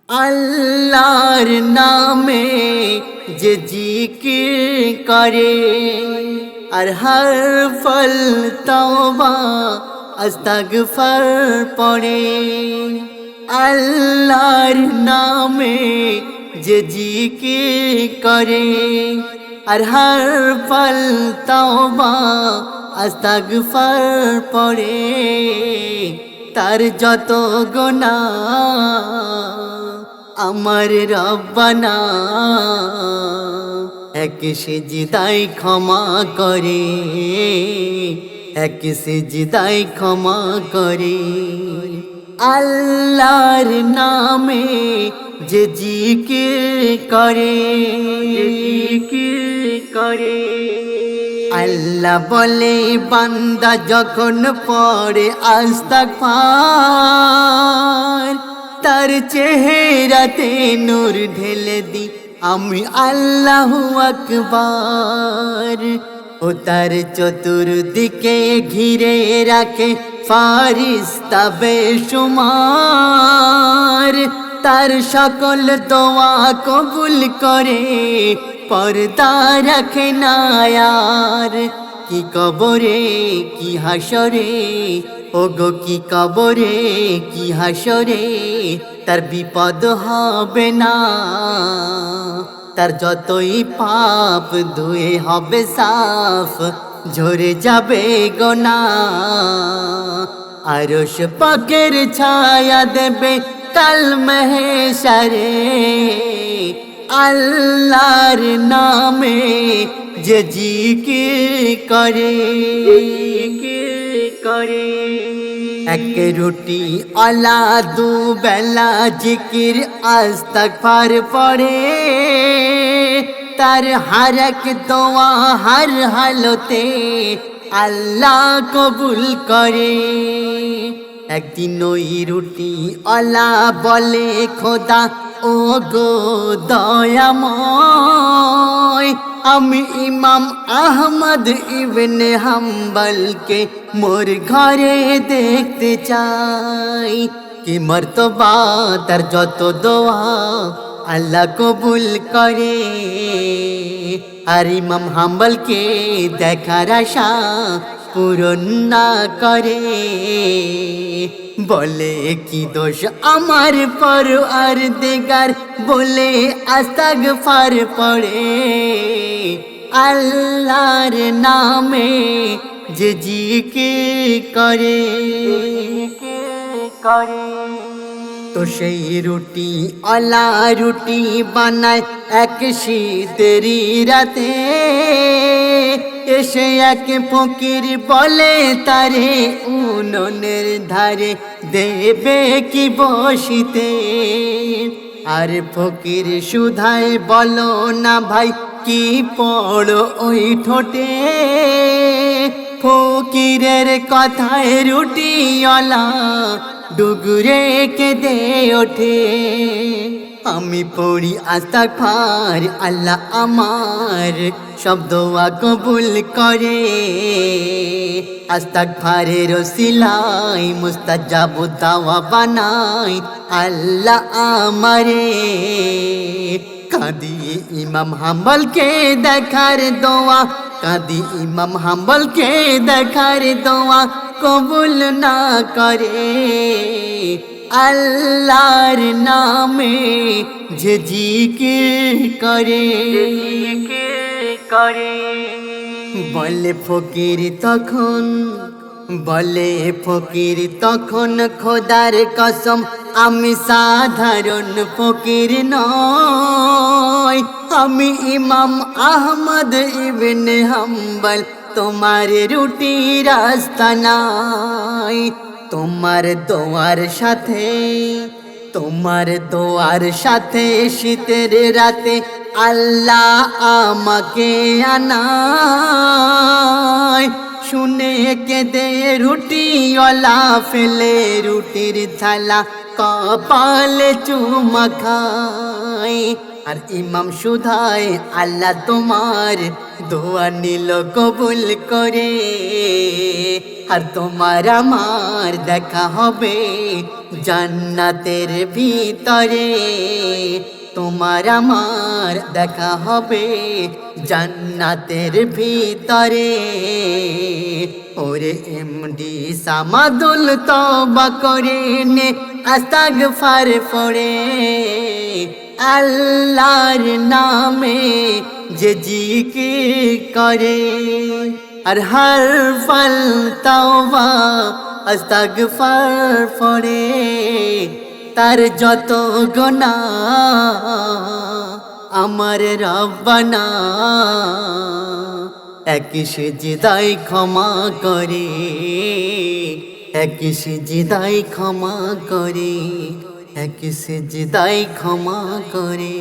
আল্লাহর নামে যে জিকির করে আর হর ফল তওবা আস্তাগফার পড়ে। আল্লাহর নামে যে জিকির করে আর হর ফল তওবা আস্তাগফার পড়ে, তার যত গুনাহ আমার রব্বানা এক সিজদায় ক্ষমা করে, এক সিজদায় ক্ষমা করে। আল্লাহর নামে যে জিকির করে, জিকির করে। আল্লাহ বলে বান্দা যখন পড়ে আস্তাগফার, তার চেহারাতে নূর ঢেলে দি আমি আল্লাহু আকবার। ও তার চতুর্দিকে ঘিরে রাখে ফারিস্তা বেশুমার, তার সকল দোয়া কবুল করে পর্দা রাখে না আর। কি কবরে কি হাসরে, ওগো কি কবরে কি হাসরে, তার বিপদ হবে না। তার যতই পাপ ধুয়ে হবে সাফ, ঝরে যাবে গুনাহ। আরশ পাকের ছায়া দেবে কাল মহশরে। আল্লাহর নামে যে জিকির করে, করে। এক রুটি আলা দু বেলা জিকির আস্তাগফার পড়ে, তার হর এক দোয়া হর হালতে আল্লাহ কবুল করে। একদিন ওই রুটি আলা বলে খোদা ও গো দয়াময়, আমি ইমাম আহমদ ইবনে হাম্বলকে মোর ঘরে দেখতে চাই। কি মর্তবা তার যত দোয়া আল্লাহ কবুল করে, আর ইমাম হাম্বলকে দেখার আশা পূরণ না করে। বলে কি দোষ আমার পরওয়ারদিগার, বলে আস্তাগফার পড়ে। আল্লাহর নামে যে জিকির করে, করে। তো সেই রুটি আলা রুটি বানায় এক শীতেরি রাতে, এসে এক ফকির বলে তারে উনুনের ধারে দেবে কি বসিতে। আর ফকির সুধায় বলো না ভাই কি পড়ো ওই ঠোঁটে, ফকিরের কথায় রুটিওয়ালা ডুগরে কেঁদে ওঠে। আমি পড়ি আস্তাগফার আল্লাহ আমার সব দোয়া কবুল করে। আস্তাগফারের ওসিলায় মুস্তাজাব দাওয়া বানাই আল্লাহ আমারে। কাঁদি ইমাম হাম্বলকে দেখার দোয়া, কাঁদি ইমাম হাম্বলকে দেখার দোয়া কবুল না করে। আল্লাহর নামে যে জিকির করে, করে। বলে ফকির তখন, বলে ফকির তখন খোদার কসম আমি সাধারণ ফকির নয়, আমি ইমাম আহমদ ইবনে হাম্বল। তোমার রুটি রাস্তা নাই, তোমার দোয়ার সাথে, তোমার দোয়ার সাথে শীতের রাতে আল্লাহ আমাকে আনায়। শুনে কেঁদে রুটিওয়ালা ফেলে রুটির থালা কপালে চুমা খায়। আর ইমাম সুধায় আল্লাহ তোমার দোয়া নিল কবুল করে। আর তোমার আমার দেখা হবে জান্নাতের ভিতরে, তোমার আমার দেখা হবে জান্নাতের ভিতরে। ওরে এমডি সামাদুল তওবা করে নে, আস্তাগফার পড়ে, আল্লাহর নামে যে জিকির করে। আর হর ফল তওবা আস্তাগফার পড়ে, তার যত গুনাহ আমার রব্বানা এক সিজদায় ক্ষমা করে, এক সিজদায় ক্ষমা করে, এক সিজদায় ক্ষমা করে।